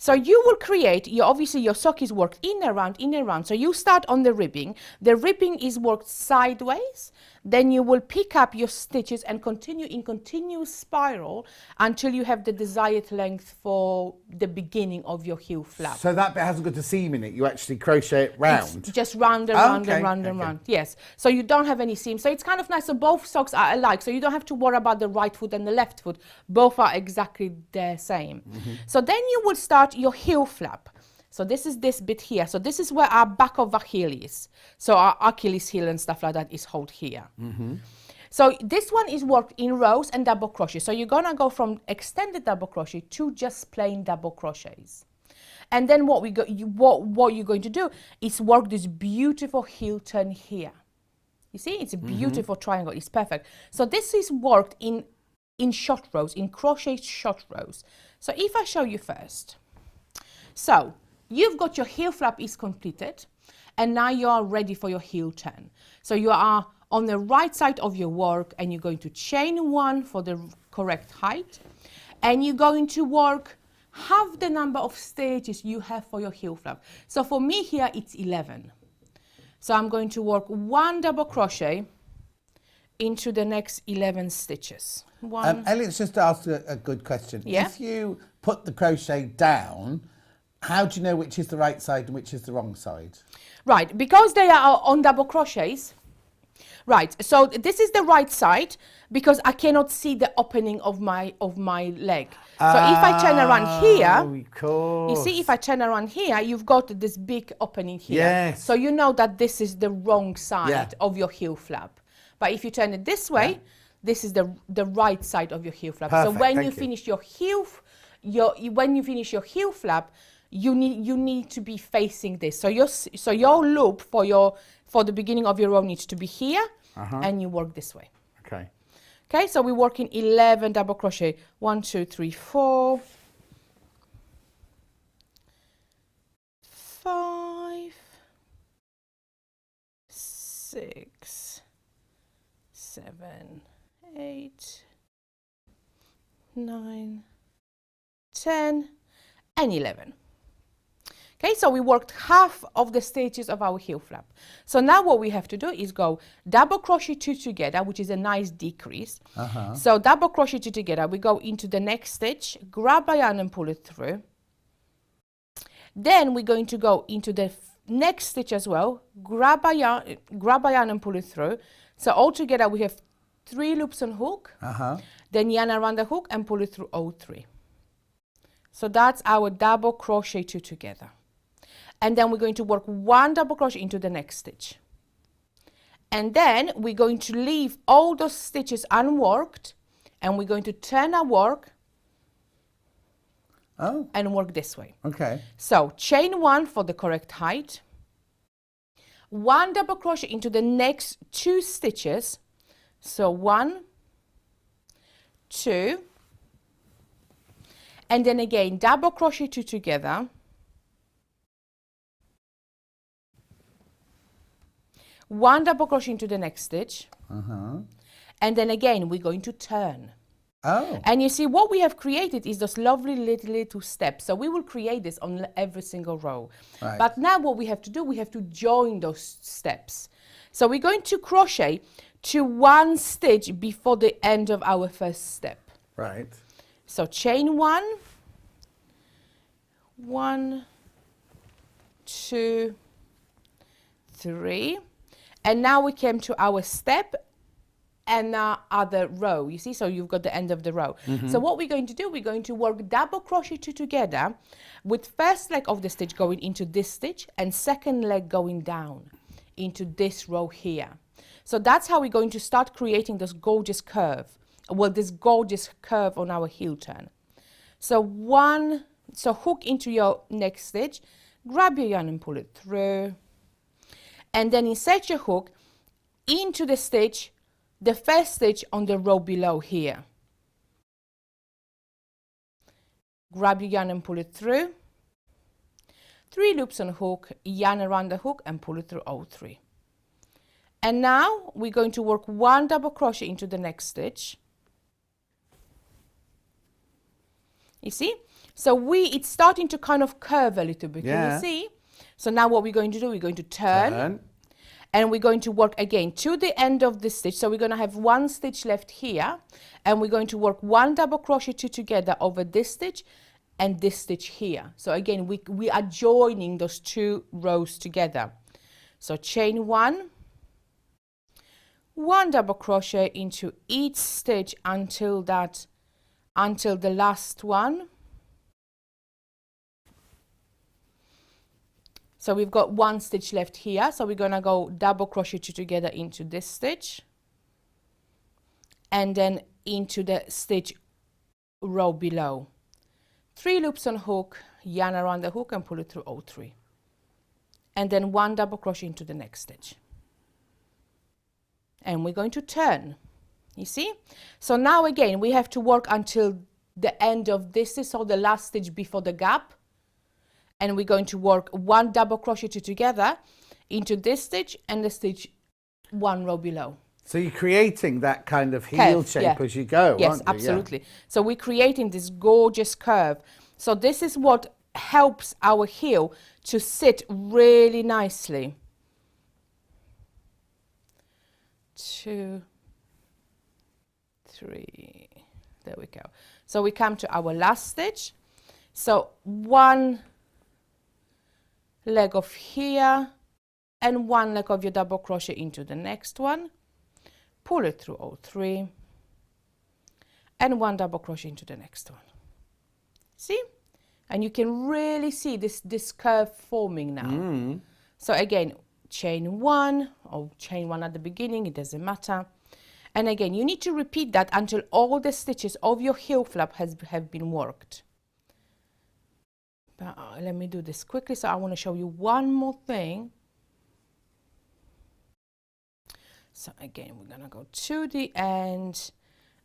So you will create, obviously your sock is worked in and around. So you start on the ribbing. The ribbing is worked sideways. Then you will pick up your stitches and continue in continuous spiral until you have the desired length for the beginning of your heel flap. So that bit hasn't got a seam in it. You actually crochet it round. It's just round and round and round and round. Yes. So you don't have any seam. So it's kind of nice. So both socks are alike. So you don't have to worry about the right foot and the left foot. Both are exactly the same. So then you will start your heel flap. So this is this bit here. So this is where our back of our heel is. So our Achilles heel and stuff like that is held here. So this one is worked in rows and double crochet. So you're gonna go from extended double crochet to just plain double crochets. And then what you're going to do is work this beautiful heel turn here. You see, it's a beautiful triangle. It's perfect. So this is worked in short rows, in crochet short rows. So if I show you first. So you've got your heel flap is completed, and now you are ready for your heel turn. So you are on the right side of your work, and you're going to chain 1 for the correct height, and you're going to work half the number of stitches you have for your heel flap. So for me here, it's 11. So I'm going to work 1 double crochet into the next 11 stitches. One. Elliot's just asked a good question. Yeah. If you put the crochet down, how do you know which is the right side and which is the wrong side? Right, because they are on double crochets. Right, so this is the right side because I cannot see the opening of my leg. So if I turn around here, of course. you see, if I turn around here, you've got this big opening here. Yes. So you know that this is the wrong side Yeah. of your heel flap. But if you turn it this way, this is the right side of your heel flap. Perfect, so when thank you you. finish your when you finish your heel flap, you need to be facing this. So your loop for the beginning of your row needs to be here, and you work this way. Okay. Okay, so we're working 11 double crochet. 1, 2, 3, 4, 5, 6, 7, 8, 9, 10, and 11. Okay, so we worked half of the stitches of our heel flap. So now what we have to do is go double crochet 2 together, which is a nice decrease. So double crochet 2 together, we go into the next stitch, grab a yarn and pull it through. Then we're going to go into the next stitch as well, grab a yarn and pull it through. So all together we have 3 loops on hook, then yarn around the hook and pull it through all 3. So that's our double crochet 2 together. And then we're going to work 1 double crochet into the next stitch. And then we're going to leave all those stitches unworked, and we're going to turn our work and work this way. Okay. So chain 1 for the correct height, 1 double crochet into the next 2 stitches. So 1, 2, and then again double crochet 2 together, 1 double crochet into the next stitch, and then again we're going to turn. And you see what we have created is those lovely little steps. So we will create this on every single row. Right. But now what we have to do, we have to join those steps. So we're going to crochet to 1 stitch before the end of our first step. Right. So chain 1, 1, 2, 3, and now we came to our step and our other row, you see, so you've got the end of the row. So what we're going to do, we're going to work double crochet 2 together with first leg of the stitch going into this stitch and second leg going down into this row here. So that's how we're going to start creating this gorgeous curve, this gorgeous curve on our heel turn. So hook into your next stitch, grab your yarn and pull it through, and then insert your hook into the stitch, the first stitch on the row below here. Grab your yarn and pull it through, 3 loops on hook, yarn around the hook and pull it through all 3. And now we're going to work 1 double crochet into the next stitch. You see? So it's starting to kind of curve a little bit. Can you see? So now what we're going to do, we're going to turn. And we're going to work again to the end of this stitch. So we're going to have 1 stitch left here, and we're going to work 1 double crochet 2 together over this stitch and this stitch here. So again, we are joining those 2 rows together. So chain 1, 1 double crochet into each stitch until the last one. So we've got 1 stitch left here, so we're going to go double crochet 2 together into this stitch and then into the stitch row below. 3 loops on hook, yarn around the hook and pull it through all 3. And then 1 double crochet into the next stitch. And we're going to turn, you see? So now again, we have to work until the end of this, so the last stitch before the gap. And we're going to work 1 double crochet 2 together into this stitch and the stitch 1 row below. So you're creating that kind of heel shape as you go, yes, aren't you? absolutely. So we're creating this gorgeous curve. So this is what helps our heel to sit really nicely. 2, 3. There we go. So we come to our last stitch. So 1 leg of here and 1 leg of your double crochet into the next one. Pull it through all 3 and 1 double crochet into the next one. See? And you can really see this curve forming now. So again, chain 1 or chain 1 at the beginning, it doesn't matter. And again, you need to repeat that until all the stitches of your heel flap have been worked. But let me do this quickly. So I want to show you one more thing. So again, we're going to go to the end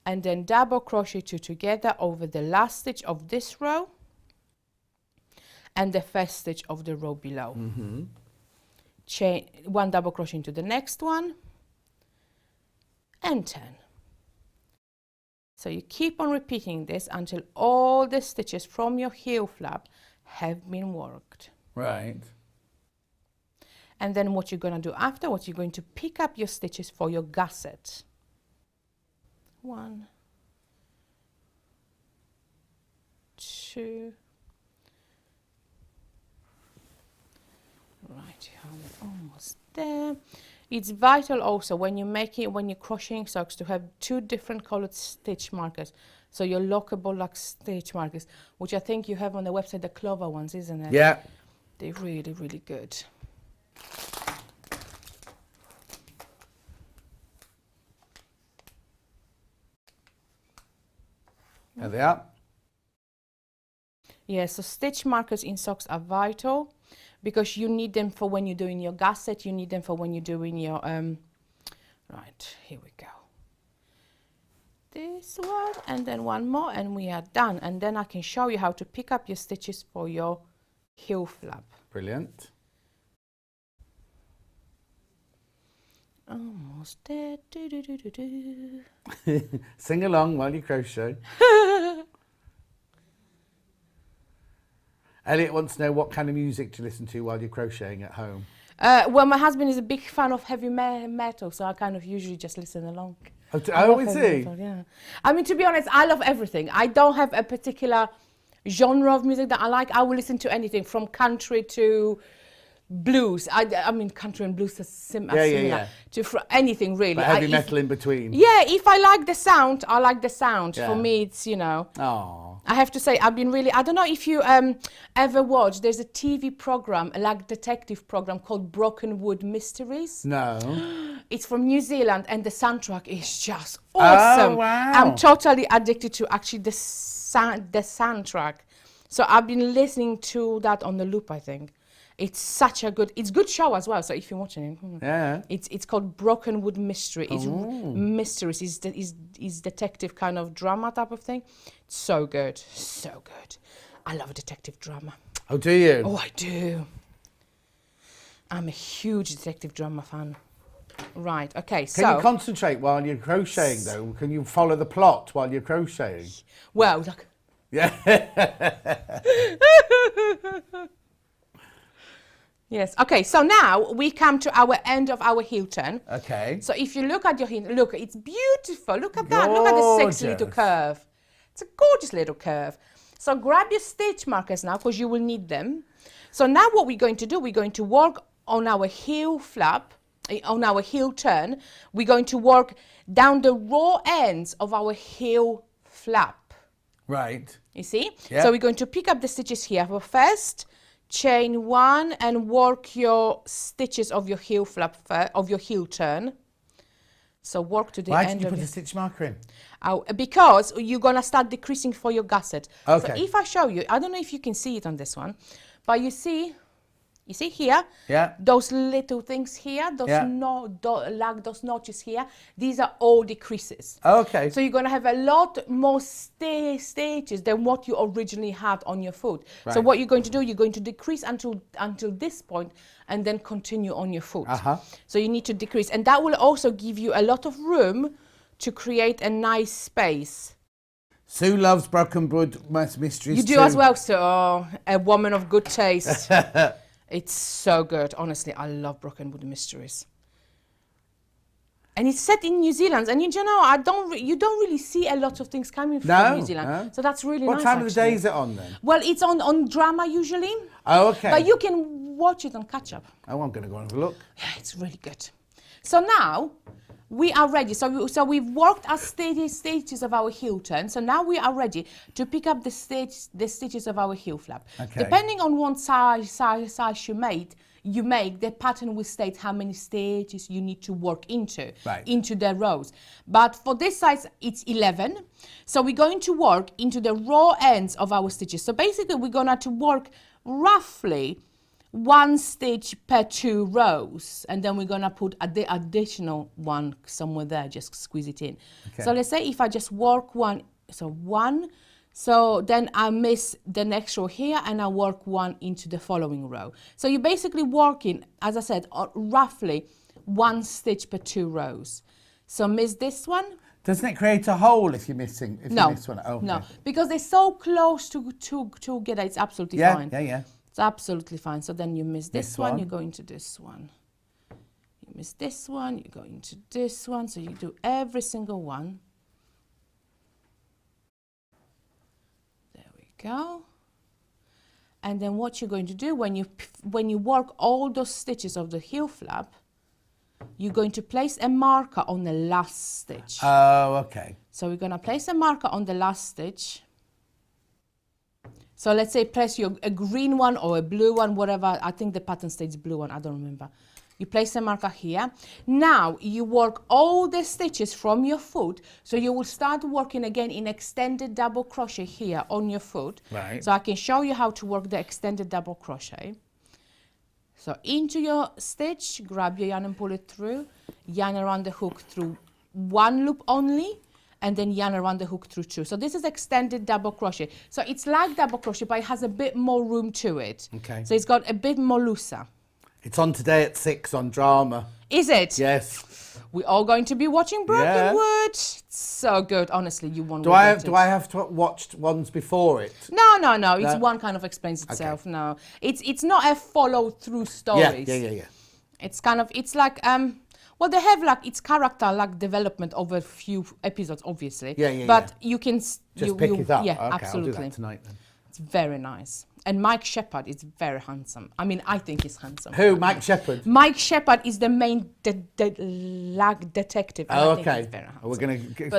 and then double crochet 2 together over the last stitch of this row and the first stitch of the row below. Chain 1 double crochet into the next one and turn. So you keep on repeating this until all the stitches from your heel flap have been worked. Right. And then what you're going to do afterwards, you're going to pick up your stitches for your gusset. 1, 2. Right, we're almost there. It's vital also when you're crocheting socks to have 2 different colored stitch markers. So your lockable like stitch markers, which I think you have on the website, the Clover ones, isn't it? Yeah. They're really, really good. There they are. Yeah, so stitch markers in socks are vital because you need them for when you're doing your gusset, you need them for when you're doing your, right, here we go. This one and then one more and we are done. And then I can show you how to pick up your stitches for your heel flap. Brilliant. Almost there. Do, do, do, do, do. Sing along while you crochet. Elliot wants to know what kind of music to listen to while you're crocheting at home. Well, my husband is a big fan of heavy metal, so I kind of usually just listen along. Oh, is he? Metal, yeah. I mean, to be honest, I love everything. I don't have a particular genre of music that I like. I will listen to anything from country to blues. I mean, country and blues are similar to anything really. But heavy metal in between. Yeah, if I like the sound, I like the sound. Yeah. For me, it's, you know. Oh. I have to say, I've been really, I don't know if you ever watched, there's a TV program, like detective program called Broken Wood Mysteries. No. It's from New Zealand and the soundtrack is just awesome. Oh, wow. I'm totally addicted to actually the soundtrack. So I've been listening to that on the loop, I think. It's such a good show as well. So if you're watching it, Yeah. it's called Broken Wood Mystery. It's mysteries. It's detective kind of drama type of thing. So good, so good. I love a detective drama. Oh, do you? Oh, I do. I'm a huge detective drama fan. Right. Okay. Can you concentrate while you're crocheting though? Can you follow the plot while you're crocheting? Well, look. Yeah. Yes. Okay. So now we come to our end of our heel turn. Okay. So if you look at your heel, look, it's beautiful. Look at that. Look at the sexy little Gorgeous. curve. It's a gorgeous little curve. So grab your stitch markers now because you will need them. So now what we're going to do, we're going to work on our heel flap, on our heel turn. We're going to work down the raw ends of our heel flap. Right. You see? Yeah. So we're going to pick up the stitches here. But first, chain 1 and work your stitches of your heel flap, of your heel turn. So work to the Why end did you of put it. a stitch marker in? Because you're going to start decreasing for your gusset. Okay. So if I show you, I don't know if you can see it on this one, but you see here, Yeah. those little things here, those Yeah. those notches here, these are all decreases. Okay. So you're going to have a lot more stitches than what you originally had on your foot. So Right. what you're going to do, you're going to decrease until this point and then continue on your foot. Uh-huh. So you need to decrease. And that will also give you a lot of room to create a nice space. Sue loves Broken Wood Mysteries You do too. as well, so a woman of good taste. It's so good. Honestly, I love Broken Wood Mysteries. And it's set in New Zealand, and you know, you don't really see a lot of things coming from New Zealand. No. So that's really What nice. time of the day actually. is it on then? Well, it's on drama usually. Oh, okay. But you can watch it on catch up. Oh, I'm going to go and have a look. Yeah, it's really good. So now we are ready. So we've worked our stages of our heel turn. So now we are ready to pick up the stitches of our heel flap. Okay. Depending on what size you make, the pattern will state how many stages you need to work into the rows. But for this size, it's 11. So we're going to work into the raw ends of our stitches. So basically, we're going to work roughly 1 stitch per 2 rows, and then we're going to put the additional one somewhere there, just squeeze it in. Okay. So let's say if I just work one, so then I miss the next row here and I work 1 into the following row. So you're basically working, as I said, roughly 1 stitch per 2 rows. So miss this one. Doesn't it create a hole if you're missing? If you miss one? Oh, okay. No, because they're so close together, it's absolutely fine. Yeah. It's absolutely fine. So then you miss this one, you go into this one. You miss this one, you go into this one. So you do every single one. There we go. And then what you're going to do when you work all those stitches of the heel flap, you're going to place a marker on the last stitch. Oh, okay. So we're going to place a marker on the last stitch. So let's say press a green one or a blue one, whatever. I think the pattern states blue one, I don't remember. You place a marker here. Now you work all the stitches from your foot. So you will start working again in extended double crochet here on your foot. Right. So I can show you how to work the extended double crochet. So into your stitch, grab your yarn and pull it through. Yarn around the hook through 1 loop only. And then yarn around the hook through 2. So this is extended double crochet. So it's like double crochet, but it has a bit more room to it. Okay. So it's got a bit more looser. It's on today at 6 on drama. Is it? Yes. We're all going to be watching Broken Wood. It's so good. Honestly, you won't do I have to watch ones before it? No. It's one kind of explains itself. Okay. No. It's not a follow through stories. Yeah. It's kind of, it's like well, they have like its character like development over a few episodes, obviously. Yeah. But you can just pick it up. Yeah, okay, absolutely. I'll do that tonight then. It's very nice. And Mike Shepherd is very handsome. I mean, I think he's handsome. Who? Mike Shepherd? Mike Shepherd is the main detective. Oh, okay. I think he's very handsome. We're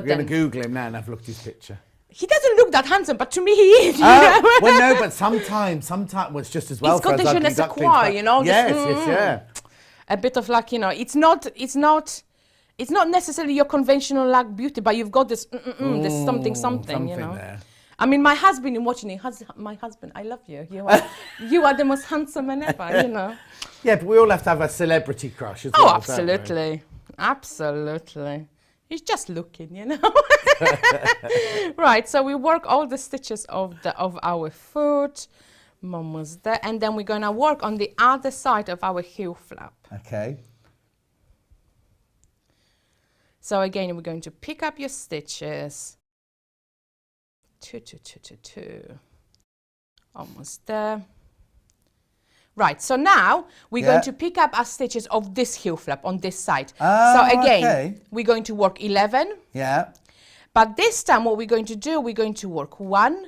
going to Google him now and have a look at his picture. He doesn't look that handsome, but to me he is. Well, no, but sometimes well, it's just as well. He's got the je ne sais quoi, you know. Yes. A bit of like, you know, it's not necessarily your conventional like beauty, but you've got this, there's something, you know. There. I mean, my husband, in watching it, my husband, I love you. You are the most handsome man ever, you know. Yeah, but we all have to have a celebrity crush as well. Oh, absolutely. Absolutely. He's just looking, you know. Right, so we work all the stitches of our foot. Mom was there. And then we're going to work on the other side of our heel flap. Okay. So again, we're going to pick up your stitches. 2, 2, 2, 2, 2. Almost there. Right, so now we're going to pick up our stitches of this heel flap on this side. So again, we're going to work 11. Yeah. But this time what we're going to do, we're going to work 1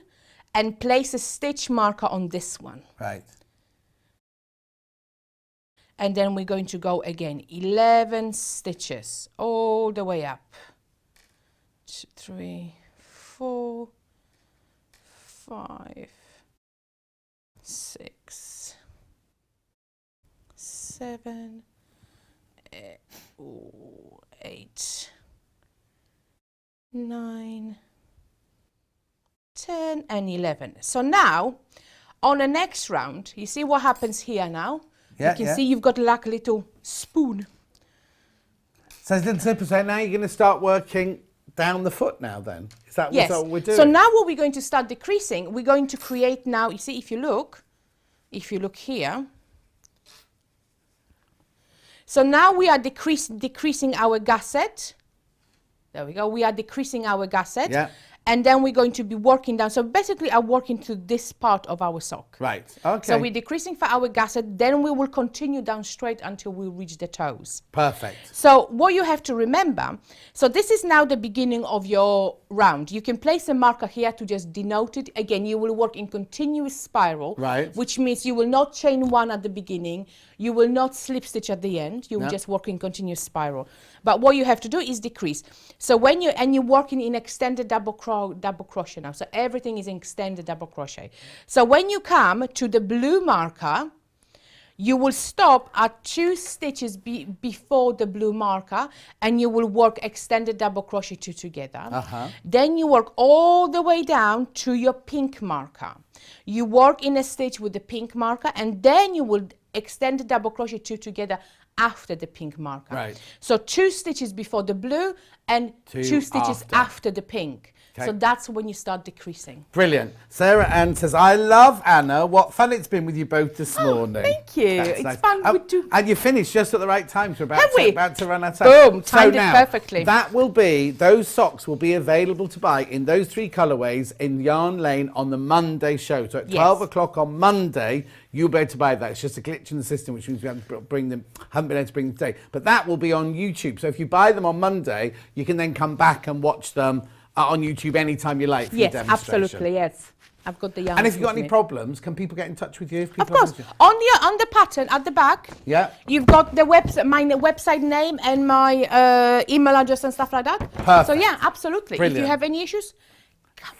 and place a stitch marker on this one. Right. And then we're going to go again, 11 stitches all the way up. 2, 3, 4, 5, 6, 7, 8, 9, 10, and 11. So now, on the next round, you see what happens here now? You can see you've got like a little spoon. So now you're going to start working down the foot now then? Is that what we're doing? So now what we're going to start decreasing, we're going to create now, you see, if you look here, so now we are decreasing our gusset. There we go. We are decreasing our gusset. Yeah. and then we're going to be working down. So basically I'm working to this part of our sock. Right, okay. So we're decreasing for our gusset, then we will continue down straight until we reach the toes. Perfect. So what you have to remember, so this is now the beginning of your round. You can place a marker here to just denote it. Again, you will work in continuous spiral, Right. which means you will not chain one at the beginning, you will not slip stitch at the end, you will just work in continuous spiral. But what you have to do is decrease. So when you're working in extended double crochet now, so everything is in extended double crochet. So when you come to the blue marker, you will stop at 2 stitches before the blue marker, and you will work extended double crochet 2 together. Then you work all the way down to your pink marker. You work in a stitch with the pink marker, and then you will extend the double crochet 2 together after the pink marker. Right. So 2 stitches before the blue and 2 stitches after the pink. So that's when you start decreasing. Brilliant. Sarah Ann says, I love Anna. What fun it's been with you both this morning. Thank you. That's It's nice. fun with two. And you finished just at the right time. So we're Have we? about to run out of time. Boom, timed it now, perfectly. That will be, those socks will be available to buy in those 3 colourways in Yarn Lane on the Monday show. So at 12 o'clock on Monday, you'll be able to buy that. It's just a glitch in the system, which means we haven't been able to bring them today. But that will be on YouTube. So if you buy them on Monday, you can then come back and watch them on YouTube anytime you like for your Yes, demonstration. absolutely, yes. I've got the yarn. And if you've got with any me. problems, can people get in touch with you? If Of people course. have- On the pattern at the back, Yeah. you've got the my website name and my email address and stuff like that. Perfect. So yeah, absolutely. If Brilliant. you have any issues,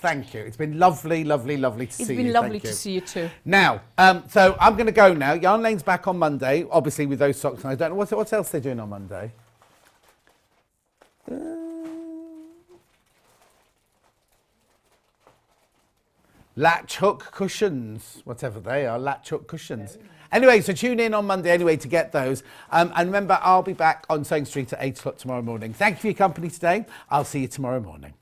Thank you. It's been lovely, lovely, lovely to see you. it's been lovely Thank you. to see you too. Now, so I'm going to go now. Yarn Lane's back on Monday, obviously with those socks. And I don't know what else they're doing on Monday. Latch hook cushions, whatever they are, latch hook cushions. Anyway, so tune in on Monday anyway to get those. And remember, I'll be back on Sewing Street at 8 o'clock tomorrow morning. Thank you for your company today. I'll see you tomorrow morning.